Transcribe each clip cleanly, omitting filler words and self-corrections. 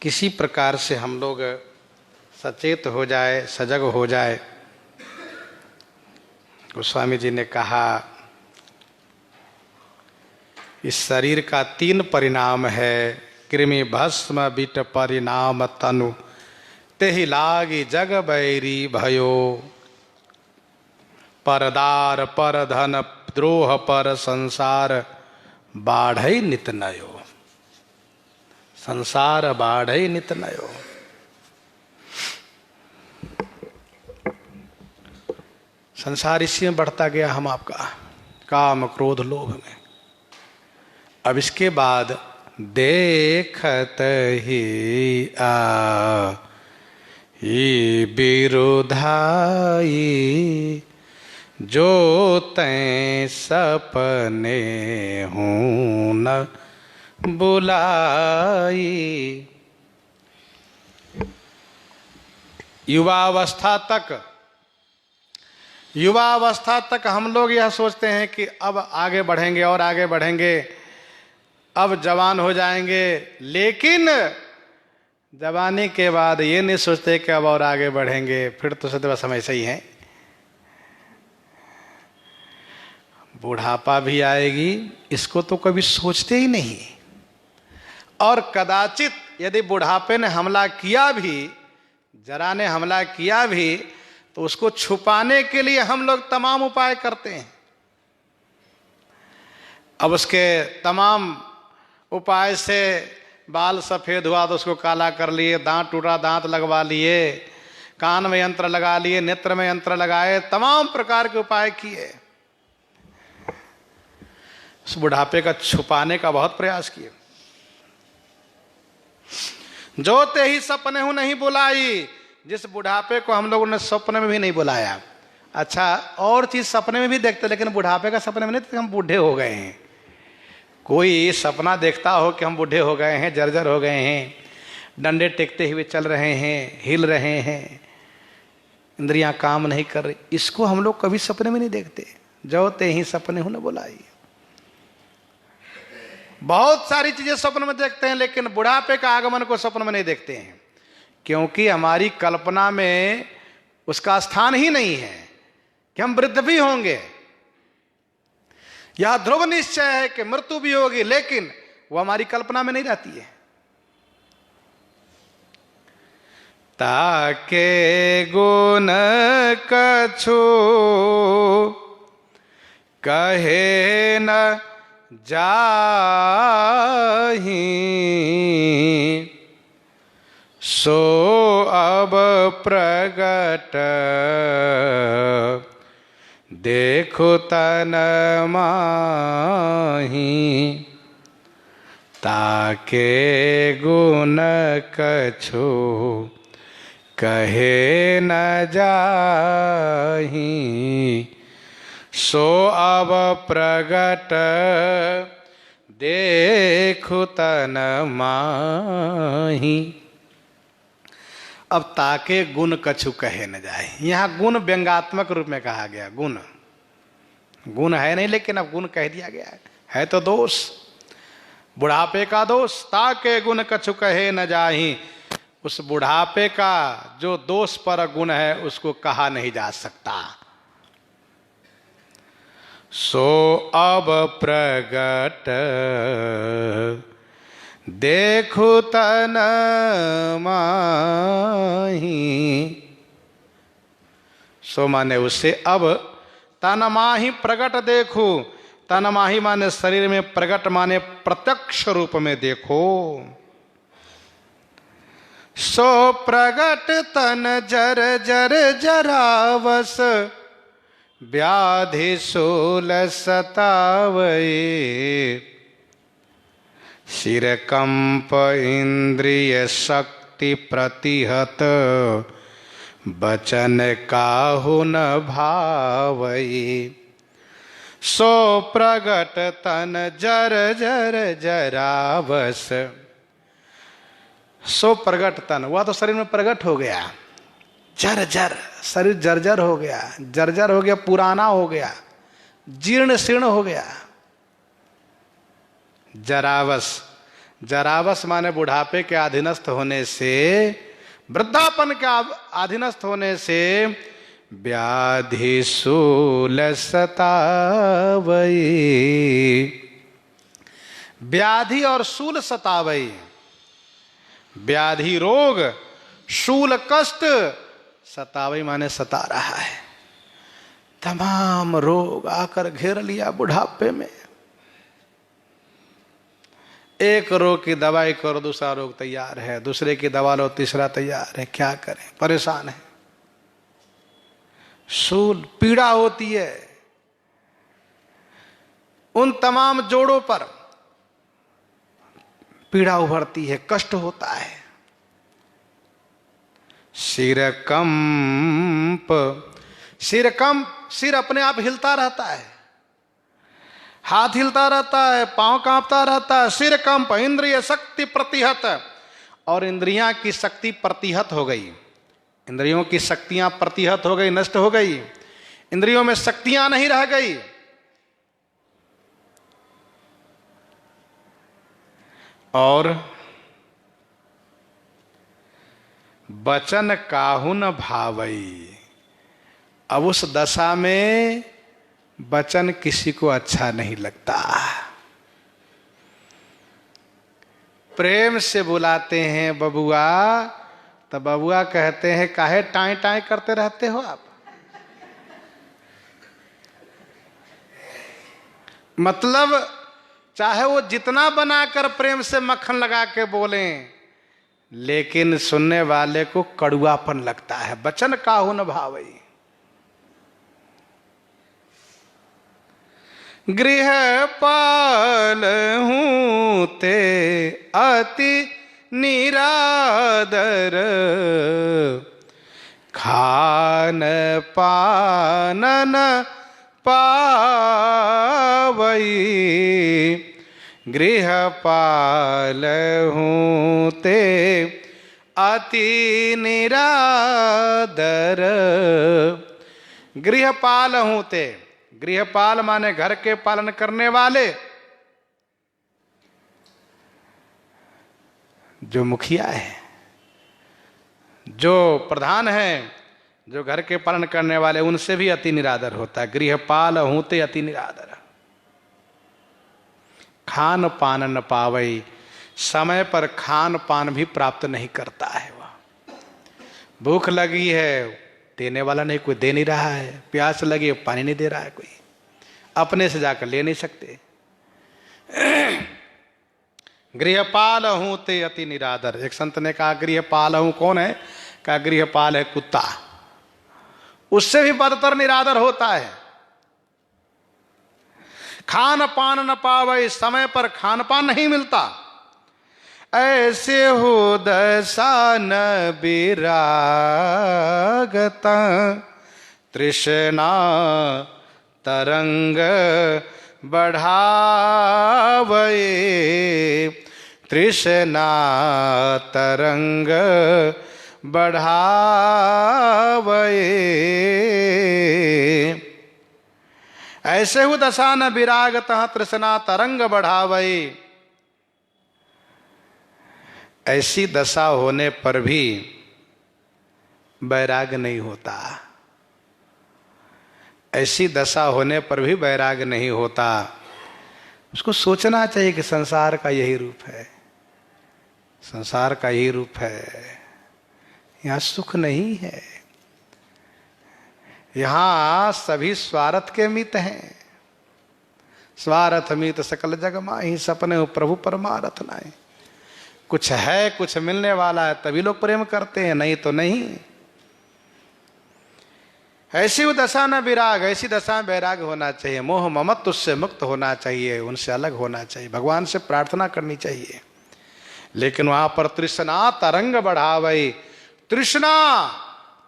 किसी प्रकार से हम लोग सचेत हो जाए, सजग हो जाए। गोस्वामी जी ने कहा इस शरीर का 3 परिणाम है। कृमि भस्म बिट परिणाम तनु, तेहि लागी जग बैरी भयो। परदार पर धन द्रोह पर संसार बाढ़ई नित नयो। संसार बाढ़ई नित नयो। संसार इसी में बढ़ता गया हम आपका, काम क्रोध लोभ में। अब इसके बाद देखत ही ही विरुधाई, जो तैं सपने हूँ न बुलाई। युवावस्था तक हम लोग यह सोचते हैं कि अब आगे बढ़ेंगे और आगे बढ़ेंगे, अब जवान हो जाएंगे। लेकिन जवानी के बाद ये नहीं सोचते कि अब और आगे बढ़ेंगे, फिर तो सदैव समय से ही है। बुढ़ापा भी आएगी, इसको तो कभी सोचते ही नहीं। और कदाचित यदि बुढ़ापे ने हमला किया भी, जरा ने हमला किया भी, तो उसको छुपाने के लिए हम लोग तमाम उपाय करते हैं। अब उसके तमाम उपाय से बाल सफेद हुआ तो उसको काला कर लिए, दांत टूटा दांत लगवा लिए, कान में यंत्र लगा लिए, नेत्र में यंत्र लगाए, तमाम प्रकार के उपाय किए। उस बुढ़ापे का छुपाने का बहुत प्रयास किए। जो ते ही सपने हूं नहीं बुलाई, जिस बुढ़ापे को हम लोगों ने सपने में भी नहीं बुलाया। अच्छा, और चीज सपने में भी देखते, लेकिन बुढ़ापे का सपने में नहीं, तो हम बूढ़े हो गए हैं। कोई सपना देखता हो कि हम बूढ़े हो गए हैं, जर्जर हो गए हैं, डंडे टेकते हुए चल रहे हैं, हिल रहे हैं, इंद्रियां काम नहीं कर रही, इसको हम लोग कभी सपने में नहीं देखते। जो ते ही सपने हूं न बुलाई। बहुत सारी चीजें स्वप्न में देखते हैं, लेकिन बुढ़ापे का आगमन को स्वप्न में नहीं देखते हैं, क्योंकि हमारी कल्पना में उसका स्थान ही नहीं है कि हम वृद्ध भी होंगे। यह ध्रुव निश्चय है कि मृत्यु भी होगी, लेकिन वो हमारी कल्पना में नहीं रहती है। ताके गुण कछु कहे न जाहि, सो अब प्रगट देखो तन माही। ताके गुण कछु कहे न जाहि, सो अब प्रगट देखो तन माही। अब ताके गुण कछु कहे न जाए, यहां गुण व्यंगात्मक रूप में कहा गया। गुण गुण है नहीं, लेकिन अब गुण कह दिया गया है तो दोष, बुढ़ापे का दोष। ताके गुण कछु कहे न जाहि, उस बुढ़ापे का जो दोष पर गुण है उसको कहा नहीं जा सकता। सो अब प्रगट देखो तन माही। सो माने उससे अब, तन माही प्रगट देखो। तन माही माने शरीर में, प्रगट माने प्रत्यक्ष रूप में देखो। सो प्रगट तन जर जर जरावस, व्याधि शूल सतावई। सिर कंप इंद्रिय शक्ति प्रतिहत, बचन काहु न भावई। सो प्रगट तन जर जर जरावस। सो प्रगट तन, वह तो शरीर में प्रगट हो गया, जर जर शरीर जर्जर हो गया, जर्जर हो गया, पुराना हो गया, जीर्ण शीर्ण हो गया। जरावस जरावस माने बुढ़ापे के अधीनस्थ होने से, वृद्धापन के अधीनस्थ होने से व्याधि शूल सतावई, व्याधि और शूल सतावई। व्याधि रोग, शूल कष्ट, सतावई माने सता रहा है। तमाम रोग आकर घेर लिया बुढ़ापे में। एक रोग की दवाई करो दूसरा रोग तैयार है, दूसरे की दवा लो तीसरा तैयार है। क्या करें, परेशान है। शूल पीड़ा होती है उन तमाम जोड़ों पर, पीड़ा उभरती है, कष्ट होता है। सिर कंप, सिर कंप, सिर अपने आप हिलता रहता है, हाथ हिलता रहता है, पांव कांपता रहता है। सिर कंप, इंद्रिय शक्ति प्रतिहत, और इंद्रियां की शक्ति प्रतिहत हो गई। इंद्रियों की शक्तियां प्रतिहत हो गई, नष्ट हो गई। इंद्रियों में शक्तियां नहीं रह गई। और बचन काहू न भावई, अब उस दशा में वचन किसी को अच्छा नहीं लगता। प्रेम से बुलाते हैं बबुआ, तो बबुआ कहते हैं काहे टाई टाई करते रहते हो आप। मतलब चाहे वो जितना बनाकर प्रेम से मक्खन लगा के बोलें, लेकिन सुनने वाले को कड़ुआपन लगता है। वचन काहू न भावई। गृह पाल हूं ते अति निरादर, खान पानन पावई। गृह पाल हूं ते अति निरादर। गृहपाल हूं ते, गृहपाल माने घर के पालन करने वाले। जो मुखिया है, जो प्रधान है, जो घर के पालन करने वाले, उनसे भी अति निरादर होता है। गृहपाल हूं ते अति निरादर। खान पान न पावई, समय पर खान पान भी प्राप्त नहीं करता है। वह भूख लगी है, देने वाला नहीं, कोई दे नहीं रहा है। प्यास लगी, पानी नहीं दे रहा है कोई, अपने से जाकर ले नहीं सकते। गृहपाल हूं ते अति निरादर। एक संत ने कहा गृहपाल हूं, कौन है? कहा गृहपाल है कुत्ता, उससे भी बदतर निरादर होता है। खान पान न पावे, समय पर खान पान नहीं मिलता। ऐसे हो दशा न विरागता, तृष्णा तरंग बढ़ावे। तृष्णा तरंग बढ़ावे। ऐसे हु दशा न विरागतः, तृष्णा तरंग बढ़ावई। ऐसी दशा होने पर भी वैराग नहीं होता। ऐसी दशा होने पर भी वैराग नहीं होता। उसको सोचना चाहिए कि संसार का यही रूप है, संसार का यही रूप है। यहाँ सुख नहीं है, यहाँ सभी स्वार्थ के मित हैं। स्वार्थ मित सकल जग माही, सपने हो प्रभु परमारथ नाई। कुछ है, कुछ मिलने वाला है तभी लोग प्रेम करते हैं, नहीं तो नहीं। ऐसी वो दशा न विराग, ऐसी दशा में वैराग होना चाहिए। मोह ममत्व से मुक्त होना चाहिए, उनसे अलग होना चाहिए, भगवान से प्रार्थना करनी चाहिए। लेकिन वहां पर तृष्णा तरंग बढ़ावई। तृष्णा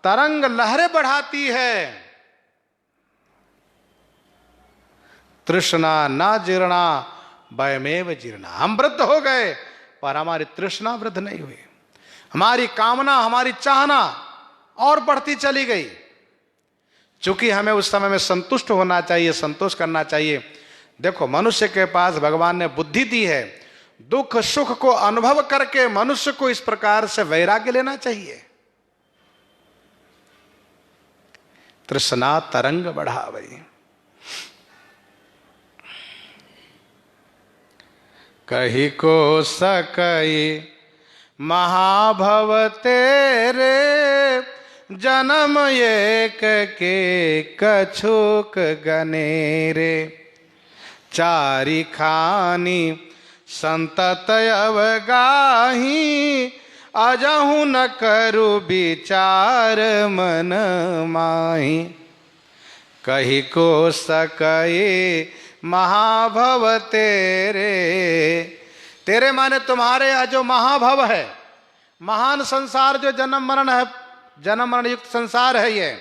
तरंग लहरें बढ़ाती है। तृष्णा ना जीर्णा वयमेव जीर्णा। हम वृद्ध हो गए पर हमारी तृष्णा वृद्ध नहीं हुई। हमारी कामना, हमारी चाहना और बढ़ती चली गई। चूंकि हमें उस समय में संतुष्ट होना चाहिए, संतोष करना चाहिए। देखो, मनुष्य के पास भगवान ने बुद्धि दी है, दुख सुख को अनुभव करके मनुष्य को इस प्रकार से वैराग्य लेना चाहिए। तृष्णा तरंग बढ़ावई, कही को सकई महाभव तेरे, जन्म एक के कछुक गनेरे, चारि खानी संतत अवगाही, अजहु न करु विचार मन माही, कही को सकई महाभव तेरे। तेरे माने तुम्हारे यहाँ जो महाभव है, महान संसार जो जन्म मरण है, जन्म मरण युक्त संसार है, ये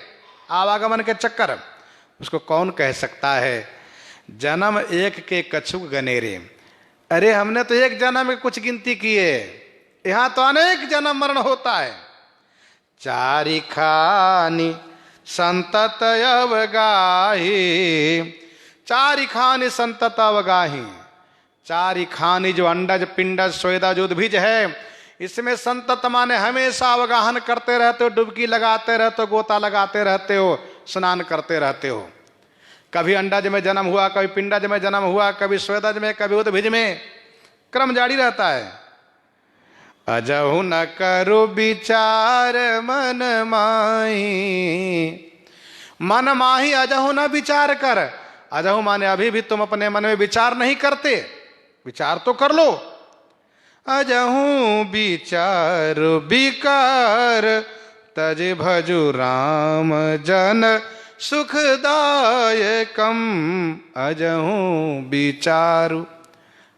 आवागमन के चक्कर, उसको कौन कह सकता है? जन्म एक के कछुक गनेरे। अरे हमने तो एक जन्म में कुछ गिनती की है, यहां तो अनेक जन्म मरण होता है। चारि खानी संतत अवगाही, चारि खानी संतत अवगाही, चारि खानी जो अंडज पिंडज स्वेदज उद्भिज है, इसमें संतत माने हमेशा अवगाहन करते रहते हो, डुबकी लगाते रहते हो, गोता लगाते रहते हो, स्नान करते रहते हो। कभी अंडज में जन्म हुआ, कभी पिंडज में जन्म हुआ, कभी स्वेदज में, कभी उद्भिज में, क्रम जारी रहता है। अजहु न करु विचार मन माही, मन माही अजहु न विचार कर। अजहु माने अभी भी तुम अपने मन में विचार नहीं करते, विचार तो कर लो। अजहु विचार विकार, तज भजु राम जन सुखदायकम, अजहु विचारु,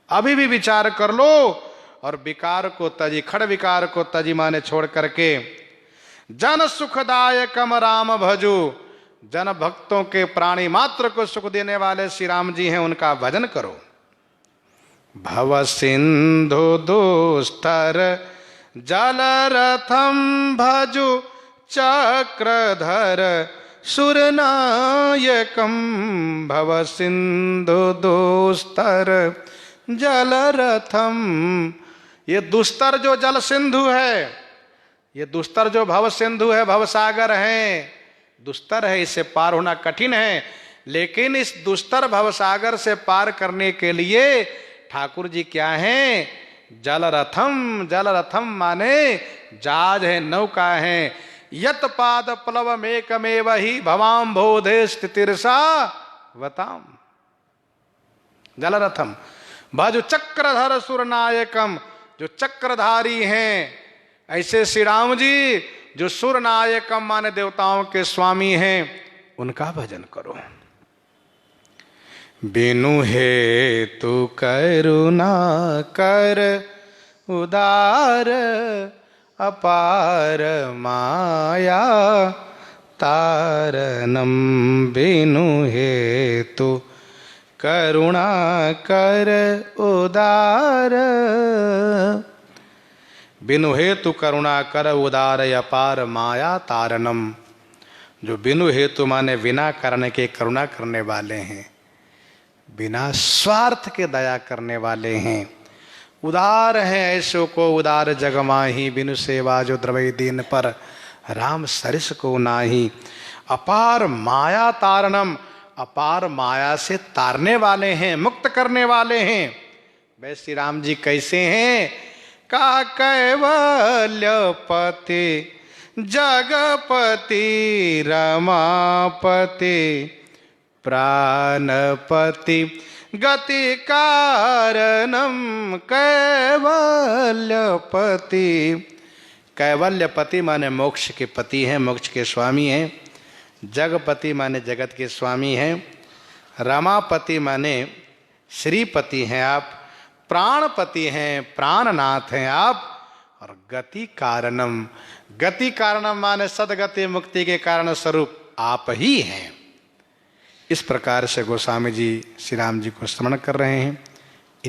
अभी भी विचार कर लो और विकार को तजी, खड़ विकार को तजी माने छोड़ करके जन सुखदायकम राम भजु, जन भक्तों के प्राणी मात्र को सुख देने वाले श्री राम जी हैं, उनका भजन करो। भव सिंधु दुस्तर जलरथम भजु, चक्रधर सुरनायकम, भव सिंधु दुस्तर जलरथम। ये दुस्तर जो जल सिंधु है, ये दुस्तर जो भव सिंधु है, भव सागर है, दुस्तर है, इससे पार होना कठिन है। लेकिन इस दुस्तर भव सागर से पार करने के लिए ठाकुर जी क्या हैं? जलरथम। जलरथम माने जहाज है, नौका है। यत पाद प्लव मेकमेव ही भवाम बोधे स्थितिरसा वताम। जलरथम भजु चक्रधर सुरनायकम, जो चक्रधारी हैं ऐसे श्री राम जी जो सुरनायकम माने देवताओं के स्वामी हैं, उनका भजन करो। बिनु हेतु करुणा कर उदार, अपार माया तारनम। बिनु हेतु करुणा कर उदार, बिनु हेतु करुणा कर उदार, अपार माया तारनम। जो बिनु हेतु माने बिना कारण के करुणा करने वाले हैं, बिना स्वार्थ के दया करने वाले हैं, उदार हैं ऐसो को उदार जग माही। बिनु सेवा जो द्रवई दीन पर राम सरिस को नाही। अपार माया तारणम, अपार माया से तारने वाले हैं, मुक्त करने वाले हैं। वे श्री राम जी कैसे हैं? का कैवल्यपति जगपति रमापति प्राणपति गति कारणम कैवल्यपति। कैवल्यपति माने मोक्ष के पति हैं, मोक्ष के स्वामी हैं। जगपति माने जगत के स्वामी हैं। रमापति माने श्रीपति हैं आप। प्राणपति हैं, प्राणनाथ हैं आप। और गति कारणम, गति कारणम माने सदगति मुक्ति के कारण स्वरूप आप ही हैं। इस प्रकार से गोस्वामी जी श्री राम जी को स्मरण कर रहे हैं।